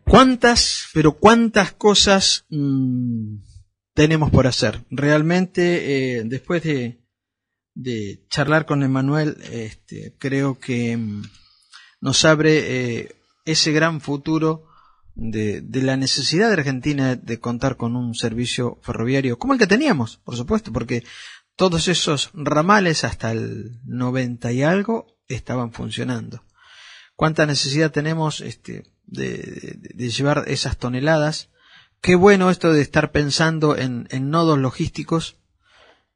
¿Cuántas, pero cuántas cosas tenemos por hacer? Realmente, después de charlar con Emanuel, creo que nos abre ese gran futuro de la necesidad de Argentina de contar con un servicio ferroviario como el que teníamos, por supuesto, porque todos esos ramales hasta el 90 y algo estaban funcionando. ¿Cuánta necesidad tenemos de llevar esas toneladas? Qué bueno esto de estar pensando en nodos logísticos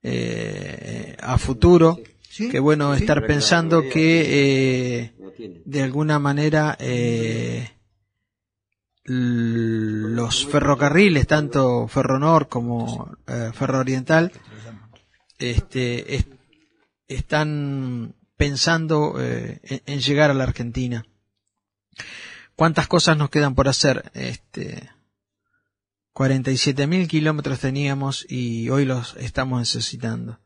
a futuro. Sí, qué bueno estar pensando que de alguna manera los ferrocarriles, tanto Ferronor como Ferrooriental, están pensando en llegar a la Argentina. ¿Cuántas cosas nos quedan por hacer? 47.000 kilómetros teníamos y hoy los estamos necesitando.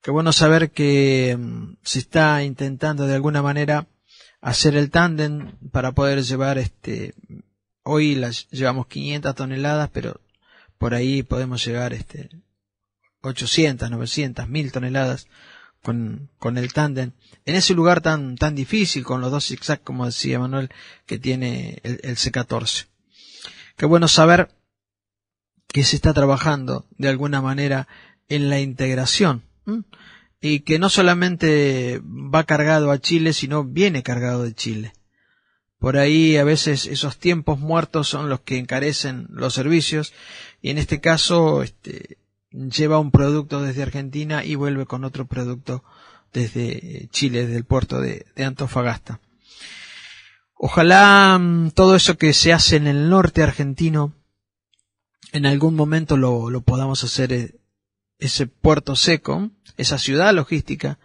Qué bueno saber que se está intentando de alguna manera hacer el tándem para poder llevar hoy llevamos 500 toneladas, pero por ahí podemos llegar 800, 900, 1000 toneladas con el tándem en ese lugar tan difícil, con los dos zigzag, como decía Manuel, que tiene el C14. Qué bueno saber que se está trabajando de alguna manera en la integración, y que no solamente va cargado a Chile, sino viene cargado de Chile. Por ahí a veces esos tiempos muertos son los que encarecen los servicios, y en este caso lleva un producto desde Argentina y vuelve con otro producto desde Chile, desde el puerto de Antofagasta. Ojalá todo eso que se hace en el norte argentino en algún momento lo podamos hacer, ese puerto seco, esa ciudad logística,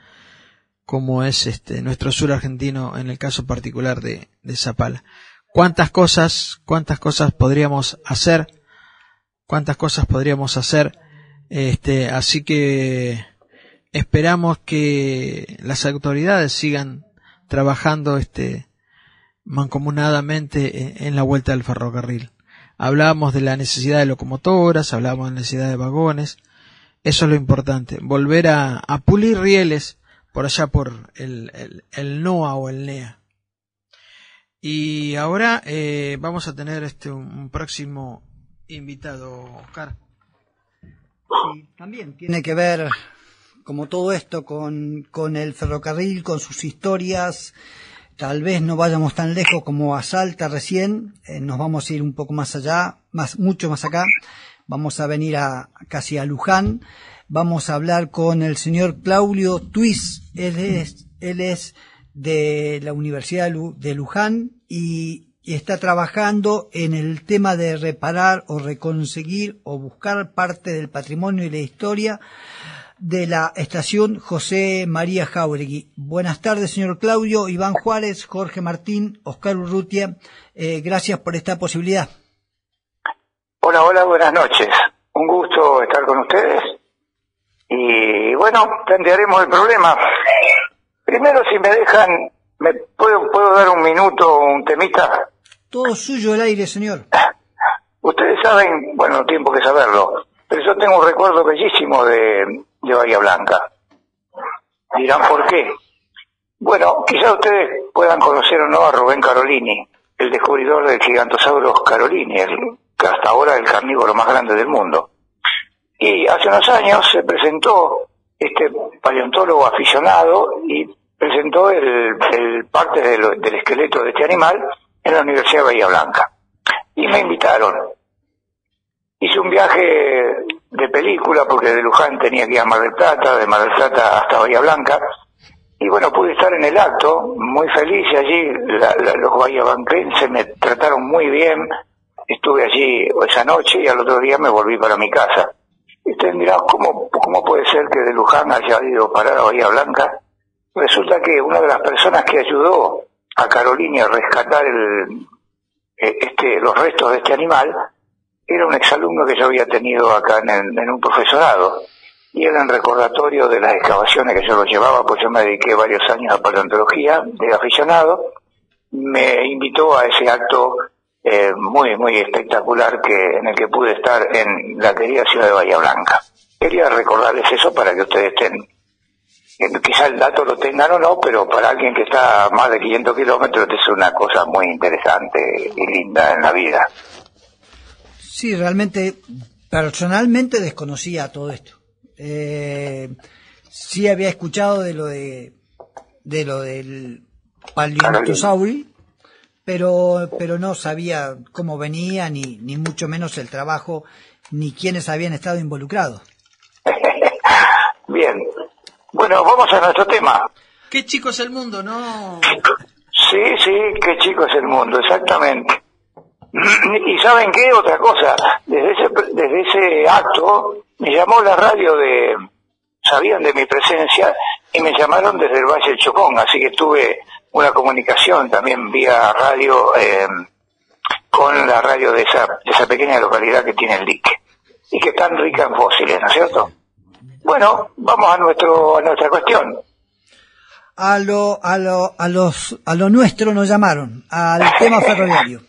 como es nuestro sur argentino, en el caso particular de Zapala. ¿Cuántas cosas podríamos hacer? Así que esperamos que las autoridades sigan trabajando mancomunadamente en la vuelta del ferrocarril. Hablábamos de la necesidad de locomotoras, hablábamos de la necesidad de vagones. Eso es lo importante, volver a pulir rieles por allá por el NOA o el NEA. Y ahora vamos a tener un próximo invitado, Oscar. Sí, también tiene que ver, como todo esto, con el ferrocarril, con sus historias. Tal vez no vayamos tan lejos como a Salta recién, nos vamos a ir un poco más allá, mucho más acá. Vamos a venir casi a Luján. Vamos a hablar con el señor Claudio Tuis. Él es de la Universidad de Luján y está trabajando en el tema de reparar o reconseguir o buscar parte del patrimonio y la historia de la estación José María Jáuregui. Buenas tardes, señor Claudio, Iván Juárez, Jorge Martín, Oscar Urrutia. Gracias por esta posibilidad. Hola, buenas noches. Un gusto estar con ustedes. Y bueno, plantearemos el problema. Primero, si me dejan, ¿puedo dar un minuto, un temita? Todo suyo el aire, señor. Ustedes saben, bueno, no tiempo que saberlo, pero yo tengo un recuerdo bellísimo de Bahía Blanca. Dirán, ¿por qué? Bueno, quizás ustedes puedan conocer o no a Rubén Carolini, el descubridor del Gigantosaurus carolini, que hasta ahora el carnívoro más grande del mundo. Y hace unos años se presentó este paleontólogo aficionado y presentó el parte del esqueleto de este animal en la Universidad de Bahía Blanca. Y me invitaron. Hice un viaje de película porque de Luján tenía que ir a Mar del Plata, de Mar del Plata hasta Bahía Blanca. Y bueno, pude estar en el acto, muy feliz allí. Los bahiablanquenses me trataron muy bien. Estuve allí esa noche y al otro día me volví para mi casa. Y ustedes dirán, ¿cómo puede ser que de Luján haya ido a parar a Bahía Blanca? Resulta que una de las personas que ayudó a Carolini a rescatar los restos de este animal era un exalumno que yo había tenido acá en un profesorado. Y era en recordatorio de las excavaciones que yo lo llevaba, pues yo me dediqué varios años a paleontología de aficionado. Me invitó a ese acto muy, muy espectacular en el que pude estar en la querida ciudad de Bahía Blanca. Quería recordarles eso para que ustedes quizá el dato lo tengan o no, pero para alguien que está a más de 500 kilómetros es una cosa muy interesante y linda en la vida. Sí, realmente, personalmente desconocía todo esto. Sí había escuchado de lo del Paleontosaurio, pero no sabía cómo venía, ni mucho menos el trabajo, ni quiénes habían estado involucrados. Bien. Bueno, vamos a nuestro tema. Qué chico es el mundo, ¿no? Sí, qué chico es el mundo, exactamente. Y ¿saben qué? Otra cosa, desde ese acto me llamó la radio sabían de mi presencia y me llamaron desde el Valle del Chocón, así que tuve una comunicación también vía radio con la radio de esa pequeña localidad que tiene el dique y que es tan rica en fósiles, ¿no es cierto? Bueno, vamos a nuestra cuestión. A lo nuestro nos llamaron, al tema ferroviario.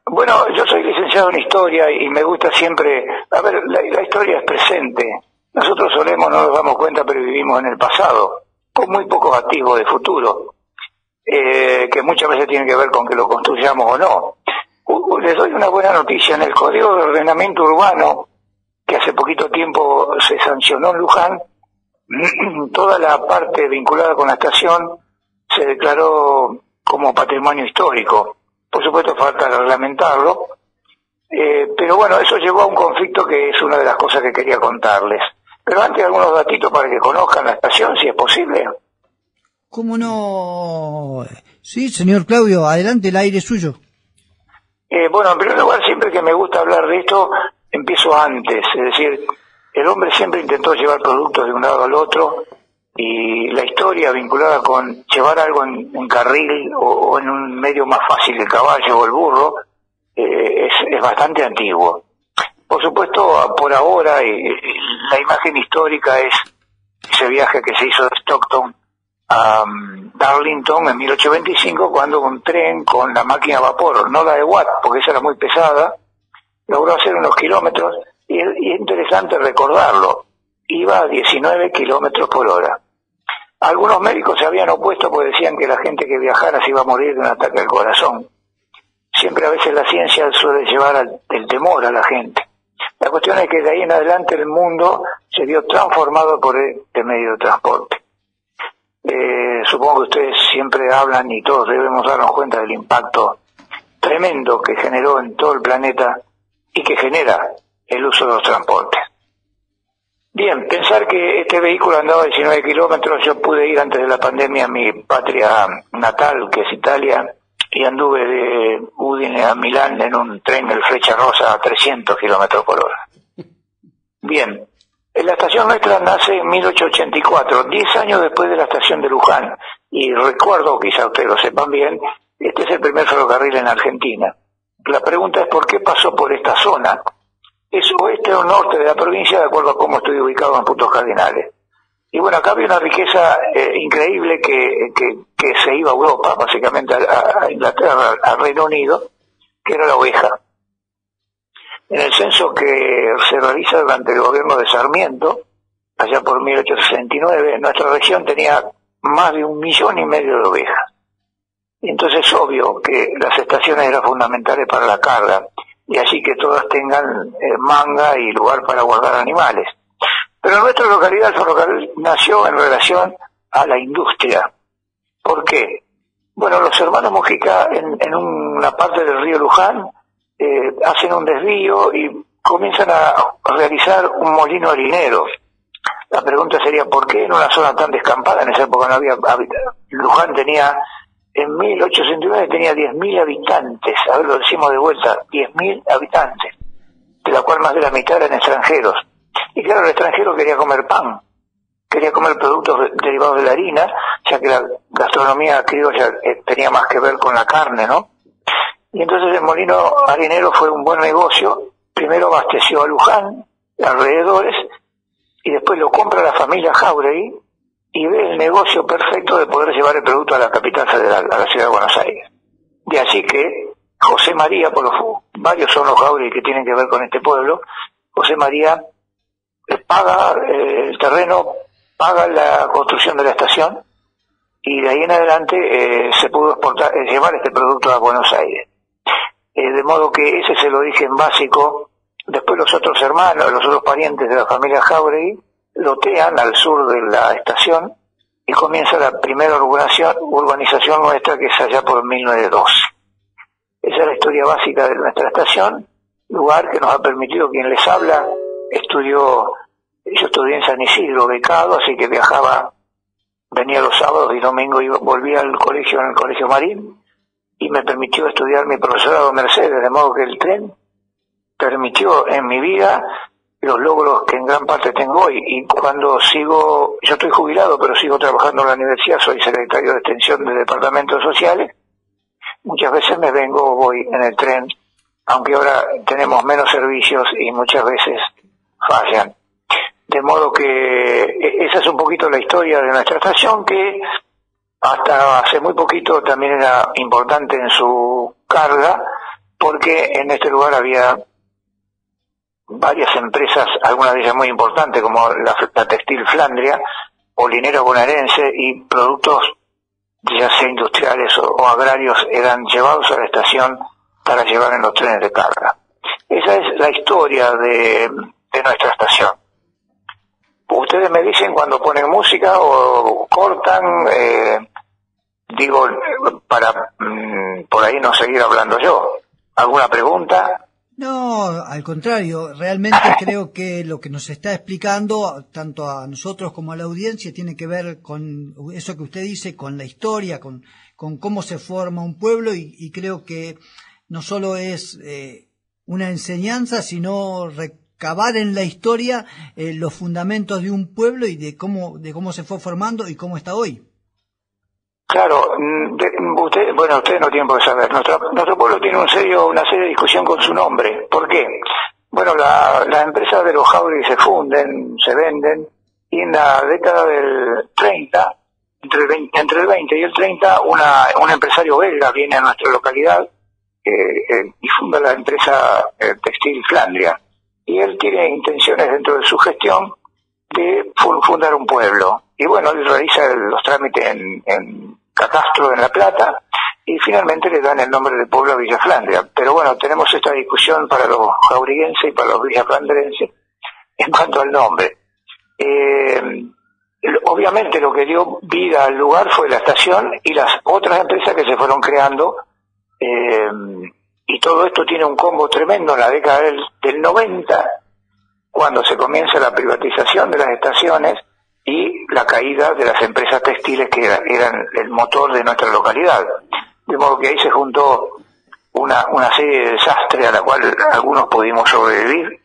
Bueno, yo soy licenciado en historia y me gusta siempre, la historia es presente. Nosotros no nos damos cuenta, pero vivimos en el pasado, con muy pocos atisbos de futuro, que muchas veces tienen que ver con que lo construyamos o no. Les doy una buena noticia. En el Código de Ordenamiento Urbano, que hace poquito tiempo se sancionó en Luján, toda la parte vinculada con la estación se declaró como patrimonio histórico. Por supuesto falta reglamentarlo, pero bueno, eso llevó a un conflicto que es una de las cosas que quería contarles. Pero antes algunos datitos para que conozcan la estación, si es posible. ¿Cómo no? Sí, señor Claudio, adelante, el aire es suyo. Bueno, en primer lugar, siempre que me gusta hablar de esto, empiezo antes, es decir, el hombre siempre intentó llevar productos de un lado al otro, y la historia vinculada con llevar algo en carril o en un medio más fácil, el caballo o el burro, es bastante antiguo. Por supuesto, por ahora, la imagen histórica es ese viaje que se hizo de Stockton a Darlington en 1825, cuando un tren con la máquina a vapor, no la de Watt, porque esa era muy pesada, logró hacer unos kilómetros, y es interesante recordarlo. Iba a 19 kilómetros por hora. Algunos médicos se habían opuesto porque decían que la gente que viajara se iba a morir de un ataque al corazón. Siempre a veces la ciencia suele llevar el temor a la gente. La cuestión es que de ahí en adelante el mundo se vio transformado por este medio de transporte. Supongo que ustedes siempre hablan y todos debemos darnos cuenta del impacto tremendo que generó en todo el planeta y que genera el uso de los transportes. Bien, pensar que este vehículo andaba a 19 kilómetros, yo pude ir antes de la pandemia a mi patria natal, que es Italia, y anduve de Udine a Milán en un tren del Flecha Rosa a 300 kilómetros por hora. Bien, la estación nuestra nace en 1884, 10 años después de la estación de Luján, y recuerdo, quizá ustedes lo sepan bien, este es el primer ferrocarril en Argentina. La pregunta es ¿por qué pasó por esta zona? Es oeste o norte de la provincia, de acuerdo a cómo estoy ubicado en puntos cardinales. Y bueno, acá había una riqueza increíble que se iba a Europa, básicamente a Inglaterra, al Reino Unido, que era la oveja. En el censo que se realiza durante el gobierno de Sarmiento, allá por 1869, nuestra región tenía más de 1,5 millones de ovejas. Y entonces es obvio que las estaciones eran fundamentales para la carga, y así que todas tengan manga y lugar para guardar animales. Pero en nuestra localidad el ferrocarril nació en relación a la industria. ¿Por qué? Bueno, los hermanos Mujica en una parte del río Luján hacen un desvío y comienzan a realizar un molino harinero. La pregunta sería ¿por qué en una zona tan descampada? En esa época no había hábitat. Luján tenía, en 1869 tenía 10.000 habitantes, a ver, lo decimos de vuelta, 10.000 habitantes, de la cual más de la mitad eran extranjeros. Y claro, el extranjero quería comer pan, quería comer productos derivados de la harina, ya que la gastronomía criolla tenía más que ver con la carne, ¿no? Y entonces el molino harinero fue un buen negocio. Primero abasteció a Luján, alrededores, y después lo compra la familia Jáuregui y ve el negocio perfecto de poder llevar el producto a la capital federal, a la ciudad de Buenos Aires. De así que José María, por varios son los Jáuregui que tienen que ver con este pueblo. José María paga el terreno, paga la construcción de la estación, y de ahí en adelante se pudo exportar, llevar este producto a Buenos Aires. De modo que ese es el origen básico. Después los otros hermanos, los otros parientes de la familia Jáuregui lotean al sur de la estación y comienza la primera urbanización nuestra, que es allá por 1912. Esa es la historia básica de nuestra estación, lugar que nos ha permitido, quien les habla, yo estudié en San Isidro, becado, así que venía los sábados y domingos y volvía al colegio, en el Colegio Marín, y me permitió estudiar mi profesorado Mercedes, de modo que el tren permitió en mi vida los logros que en gran parte tengo hoy. Y cuando yo estoy jubilado, pero sigo trabajando en la universidad, soy secretario de extensión de departamentos sociales, muchas veces voy en el tren, aunque ahora tenemos menos servicios y muchas veces fallan. De modo que esa es un poquito la historia de nuestra estación, que hasta hace muy poquito también era importante en su carga, porque en este lugar había varias empresas, algunas de ellas muy importantes, como la Textil Flandria, Polinero Bonaerense, y productos ya sea industriales o agrarios eran llevados a la estación para llevar en los trenes de carga. Esa es la historia de nuestra estación. Ustedes me dicen cuando ponen música o cortan, para por ahí no seguir hablando yo. ¿Alguna pregunta? No, al contrario, realmente creo que lo que nos está explicando, tanto a nosotros como a la audiencia, tiene que ver con eso que usted dice, con la historia, con cómo se forma un pueblo, y creo que no solo es una enseñanza, sino recabar en la historia los fundamentos de un pueblo y de cómo se fue formando y cómo está hoy. Claro, ustedes no tienen por qué saber. Nuestro pueblo tiene una seria discusión con su nombre. ¿Por qué? Bueno, las empresas de los Jáuregui se funden, se venden, y en la década del 30, entre el 20 y el 30, un empresario belga viene a nuestra localidad y funda la empresa Textil Flandria. Y él tiene intenciones dentro de su gestión de fundar un pueblo. Y bueno, él realiza los trámites en Catastro en La Plata, y finalmente le dan el nombre de pueblo a Villa Flandria. Pero bueno, tenemos esta discusión para los jauriguenses y para los villaflandrenses en cuanto al nombre. Obviamente lo que dio vida al lugar fue la estación y las otras empresas que se fueron creando, y todo esto tiene un combo tremendo en la década del 90, cuando se comienza la privatización de las estaciones y la caída de las empresas textiles que eran el motor de nuestra localidad. De modo que ahí se juntó una serie de desastres a la cual algunos pudimos sobrevivir,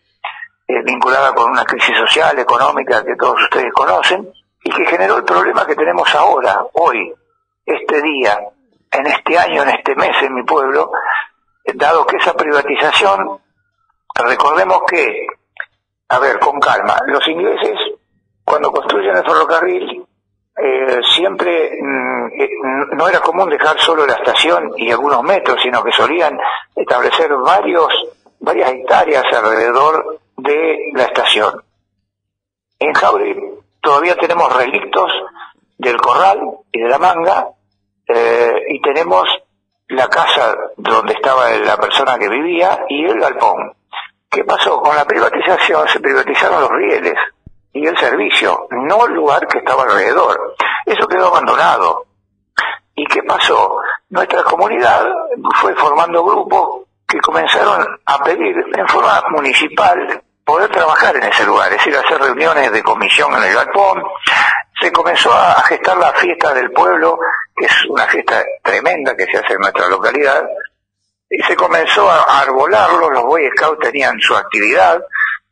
vinculada con una crisis social, económica, que todos ustedes conocen, y que generó el problema que tenemos ahora, hoy, este día, en este año, en este mes en mi pueblo, dado que esa privatización, recordemos que, con calma, los ingleses, cuando construyen el ferrocarril, siempre no era común dejar solo la estación y algunos metros, sino que solían establecer varias hectáreas alrededor de la estación. En Jáuregui todavía tenemos relictos del corral y de la manga, y tenemos la casa donde estaba la persona que vivía y el galpón. ¿Qué pasó? Con la privatización se privatizaron los rieles y el servicio, no el lugar que estaba alrededor. Eso quedó abandonado. ¿Y qué pasó? Nuestra comunidad fue formando grupos que comenzaron a pedir en forma municipal poder trabajar en ese lugar, es decir, hacer reuniones de comisión en el galpón. Se comenzó a gestar la fiesta del pueblo, que es una fiesta tremenda que se hace en nuestra localidad, y se comenzó a arbolarlo. Los Boy Scouts tenían su actividad,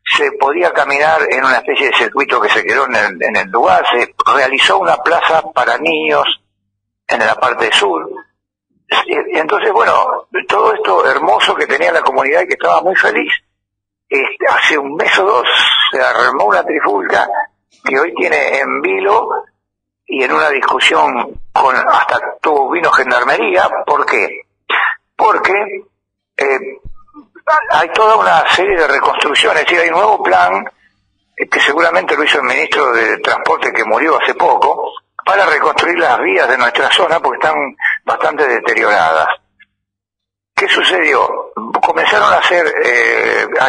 se podía caminar en una especie de circuito que se quedó en el lugar, se realizó una plaza para niños en la parte sur. Entonces, bueno, todo esto hermoso que tenía la comunidad y que estaba muy feliz, hace un mes o dos se armó una trifulca que hoy tiene en vilo y en una discusión hasta vino gendarmería. ¿Por qué? Porque hay toda una serie de reconstrucciones, es decir, hay un nuevo plan que seguramente lo hizo el ministro de Transporte que murió hace poco, para reconstruir las vías de nuestra zona porque están bastante deterioradas. ¿Qué sucedió? Comenzaron a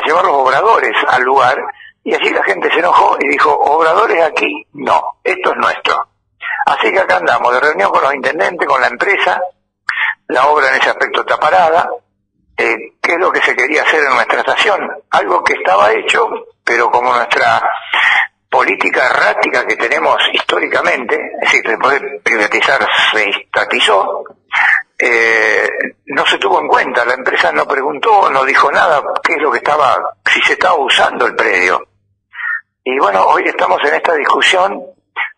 llevar los obradores al lugar y allí la gente se enojó y dijo, obradores aquí, no, esto es nuestro. Así que acá andamos de reunión con los intendentes, con la empresa, la obra en ese aspecto está parada. ¿Qué es lo que se quería hacer en nuestra estación? Algo que estaba hecho, pero como nuestra política errática que tenemos históricamente, es decir, después de privatizar se estatizó, no se tuvo en cuenta, la empresa no preguntó, no dijo nada, qué es lo que estaba, si se estaba usando el predio. Y bueno, hoy estamos en esta discusión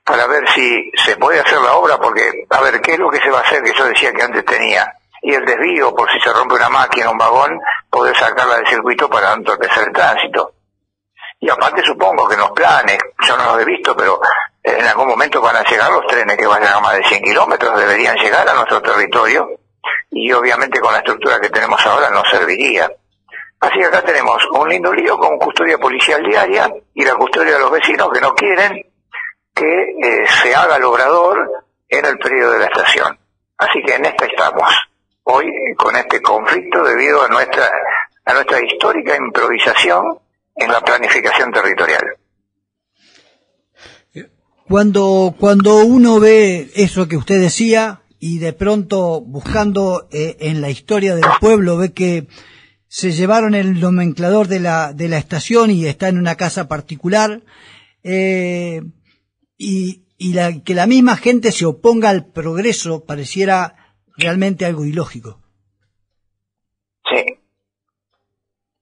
para ver si se puede hacer la obra, porque, a ver, ¿qué es lo que se va a hacer que yo decía que antes tenía? Y el desvío, por si se rompe una máquina, un vagón, poder sacarla del circuito para no entorpecer el tránsito. Y aparte supongo que en los planes, yo no los he visto, pero en algún momento van a llegar los trenes que vayan a más de 100 kilómetros, deberían llegar a nuestro territorio, y obviamente con la estructura que tenemos ahora no serviría. Así que acá tenemos un lindo lío con custodia policial diaria y la custodia de los vecinos que no quieren que se haga el obrador en el periodo de la estación. Así que en esta estamos, hoy con este conflicto debido a nuestra histórica improvisación en la planificación territorial. Cuando uno ve eso que usted decía y de pronto buscando en la historia del pueblo ve que se llevaron el nomenclador de la estación y está en una casa particular, que la misma gente se oponga al progreso pareciera realmente algo ilógico. Sí.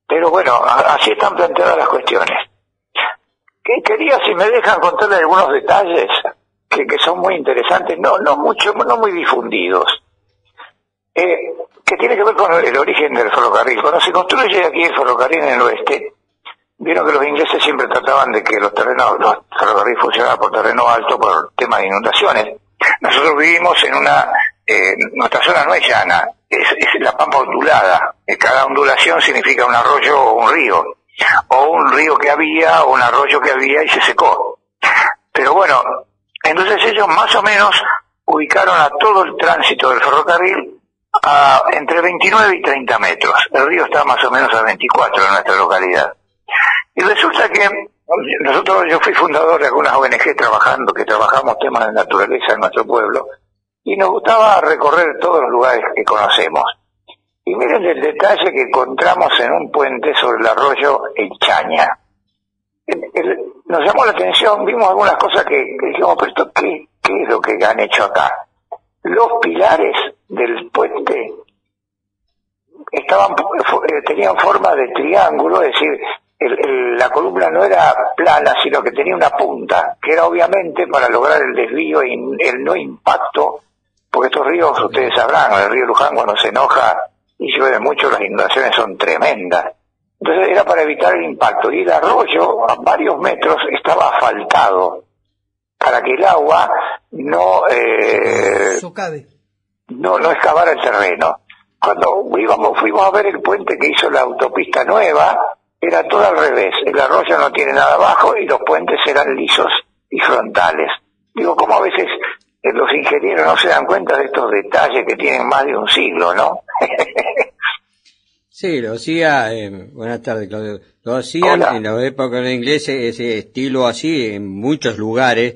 Pero bueno, así están planteadas las cuestiones. Quería, si me dejan, contarle algunos detalles que son muy interesantes, no muy difundidos, que tiene que ver con el origen del ferrocarril. Cuando se construye aquí el ferrocarril en el oeste, vieron que los ingleses siempre trataban de que los ferrocarriles funcionaran por terreno alto por tema de inundaciones. Nosotros vivimos en nuestra zona no es llana, es la pampa ondulada. Cada ondulación significa un arroyo o un río que había, o un arroyo que había y se secó. Pero bueno, entonces ellos más o menos ubicaron a todo el tránsito del ferrocarril entre 29 y 30 metros. El río está más o menos a 24 en nuestra localidad. Y resulta que yo fui fundador de algunas ONG que trabajamos temas de naturaleza en nuestro pueblo, y nos gustaba recorrer todos los lugares que conocemos. Y miren el detalle que encontramos en un puente sobre el arroyo El Chaña. Nos llamó la atención, vimos algunas cosas que dijimos, pero esto ¿qué es lo que han hecho acá? Los pilares del puente tenían forma de triángulo, es decir, la columna no era plana, sino que tenía una punta, que era obviamente para lograr el desvío y el no impacto, porque estos ríos, ustedes sabrán, el río Luján cuando se enoja y llueve mucho, las inundaciones son tremendas. Entonces era para evitar el impacto, y el arroyo a varios metros estaba asfaltado para que el agua no excavara el terreno. Cuando fuimos a ver el puente que hizo la autopista nueva, era todo al revés. El arroyo no tiene nada abajo y los puentes eran lisos y frontales. Digo, como a veces los ingenieros no se dan cuenta de estos detalles que tienen más de un siglo, ¿no? Sí, lo hacía, buenas tardes, Claudio. Lo hacían en la época de ingleses, ese estilo así, en muchos lugares.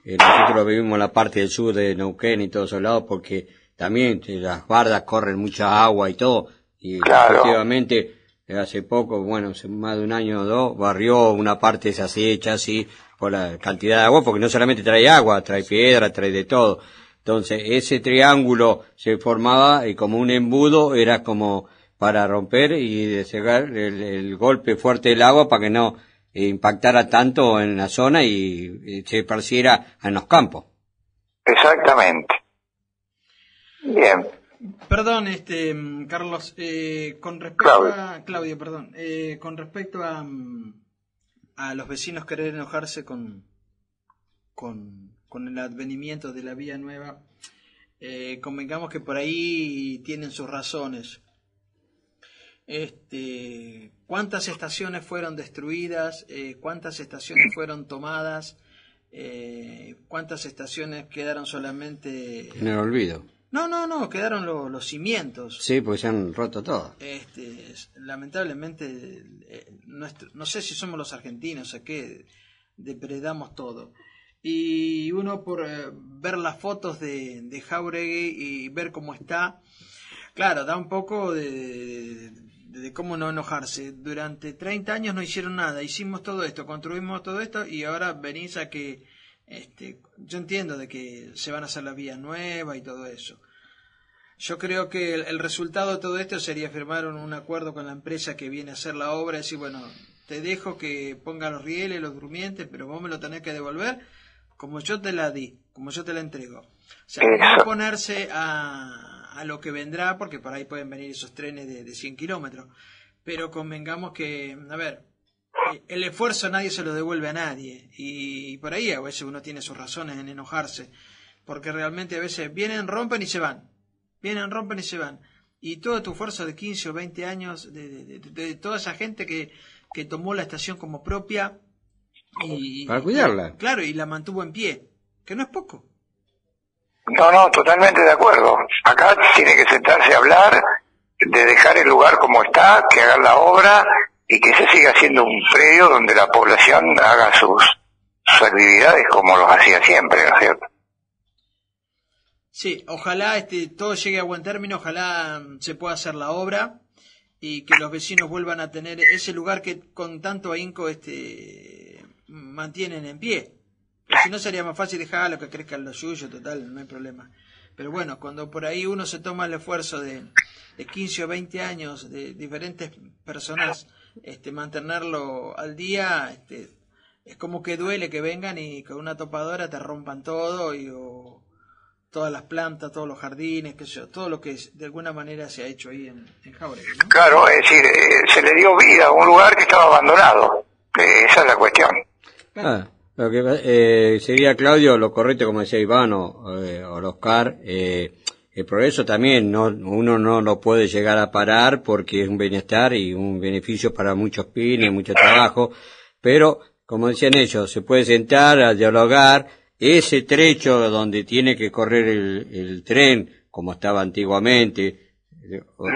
Nosotros vivimos en la parte del sur de Neuquén y todos esos lados, porque también las bardas corren mucha agua y todo. Y claro, efectivamente, hace poco, hace más de un año o dos, barrió una parte de esa hecha así, por la cantidad de agua, porque no solamente trae agua, trae piedra, trae de todo. Entonces, ese triángulo se formaba y como un embudo era como para romper y despegar el golpe fuerte del agua para que no impactara tanto en la zona y se esparciera en los campos. Exactamente. Bien. Perdón, Carlos, con respecto Claudio, perdón, con respecto a los vecinos querer enojarse con el advenimiento de la vía nueva, convengamos que por ahí tienen sus razones. cuántas estaciones fueron destruidas, cuántas estaciones fueron tomadas, cuántas estaciones quedaron solamente en el olvido. No, quedaron los cimientos. Sí, porque se han roto todo. Lamentablemente, no sé si somos los argentinos o qué, depredamos todo. Y uno por ver las fotos de Jáuregui y ver cómo está, claro, da un poco de cómo no enojarse. Durante 30 años no hicieron nada, hicimos todo esto, construimos todo esto y ahora venís a que... yo entiendo de que se van a hacer la vía nueva y todo eso. Yo creo que el resultado de todo esto sería firmar un acuerdo con la empresa que viene a hacer la obra y decir, bueno, te dejo que ponga los rieles, los durmientes, pero vos me lo tenés que devolver como yo te la di, como yo te la entrego. O sea, no ponerse a lo que vendrá, porque por ahí pueden venir esos trenes de 100 kilómetros. Pero convengamos que, a ver, el esfuerzo nadie se lo devuelve a nadie. Y por ahí a veces uno tiene sus razones en enojarse. Porque realmente a veces vienen, rompen y se van. Vienen, rompen y se van. Y todo tu esfuerzo de 15 o 20 años, de toda esa gente que tomó la estación como propia... para cuidarla. Claro, y la mantuvo en pie, que no es poco. No, totalmente de acuerdo. Acá tiene que sentarse a hablar de dejar el lugar como está, que hagan la obra y que se siga haciendo un predio donde la población haga sus actividades como los hacía siempre, ¿no es cierto? Sí, ojalá todo llegue a buen término, ojalá se pueda hacer la obra y que los vecinos vuelvan a tener ese lugar que con tanto ahínco mantienen en pie. Si no sería más fácil dejarlo que crezcan los suyos, total, no hay problema. Pero bueno, cuando por ahí uno se toma el esfuerzo de 15 o 20 años de diferentes personas, mantenerlo al día, es como que duele que vengan y con una topadora te rompan todo o todas las plantas, todos los jardines, todo lo que de alguna manera se ha hecho ahí en Jáuregui, ¿no? Claro, es decir, se le dio vida a un lugar que estaba abandonado. Esa es la cuestión. Lo que sería, Claudio, lo correcto, como decía Iván o Oscar, el progreso también uno no lo puede llegar a parar porque es un bienestar y un beneficio para muchos pymes, mucho trabajo, pero, como decían ellos, se puede sentar a dialogar ese trecho donde tiene que correr el tren, como estaba antiguamente,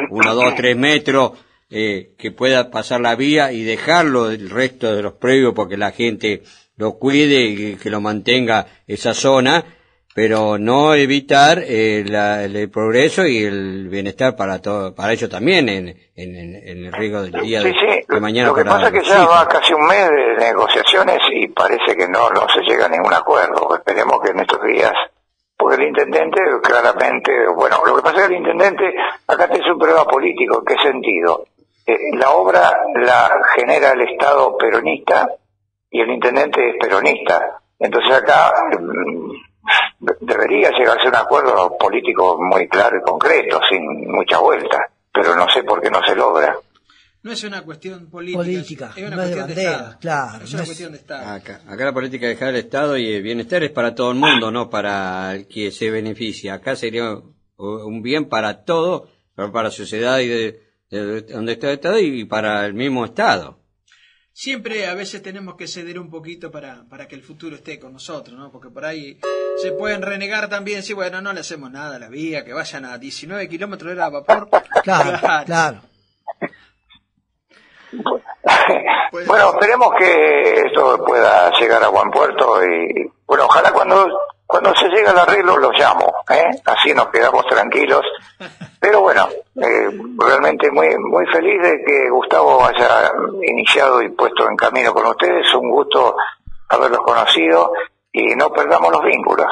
1, 2, 3 metros, que pueda pasar la vía y dejarlo el resto de los predios porque la gente lo cuide y que lo mantenga esa zona, pero no evitar el progreso y el bienestar para todo, para ellos también en el riesgo del día de mañana. Lo que pasa es que ya va casi un mes de negociaciones y parece que no se llega a ningún acuerdo. Esperemos que en estos días, porque el intendente claramente, bueno, lo que pasa es que el intendente acá tiene un problema político. ¿En qué sentido? La obra la genera el Estado peronista y el intendente es peronista. Entonces acá debería llegarse a un acuerdo político muy claro y concreto, sin mucha vuelta, pero no sé por qué no se logra. No es una cuestión política, es una cuestión de Estado. Claro, es una cuestión de Estado. Acá la política de dejar el Estado y el bienestar es para todo el mundo, no para el que se beneficia. Acá sería un bien para todo, para la sociedad y de donde está el Estado y para el mismo Estado. Siempre a veces tenemos que ceder un poquito para que el futuro esté con nosotros, ¿no? Porque por ahí se pueden renegar también, sí, bueno, no le hacemos nada a la vía, que vayan a 19 kilómetros de vapor. Claro. Bueno, esperemos que esto pueda llegar a buen puerto y, bueno, ojalá cuando se llegue al arreglo lo llamo, así nos quedamos tranquilos. Pero bueno, realmente muy feliz de que Gustavo haya iniciado y puesto en camino con ustedes. Un gusto haberlos conocido y no perdamos los vínculos.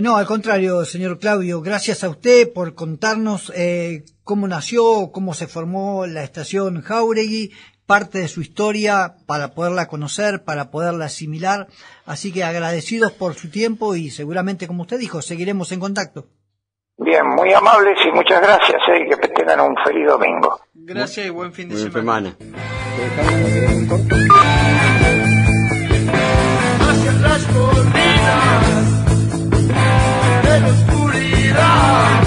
No, al contrario, señor Claudio, gracias a usted por contarnos cómo nació, cómo se formó la estación Jáuregui, parte de su historia para poderla conocer, para poderla asimilar. Así que agradecidos por su tiempo y seguramente, como usted dijo, seguiremos en contacto. Bien, muy amables y muchas gracias, y que tengan un feliz domingo. Gracias y buen fin de semana. Hacia las colinas de la oscuridad.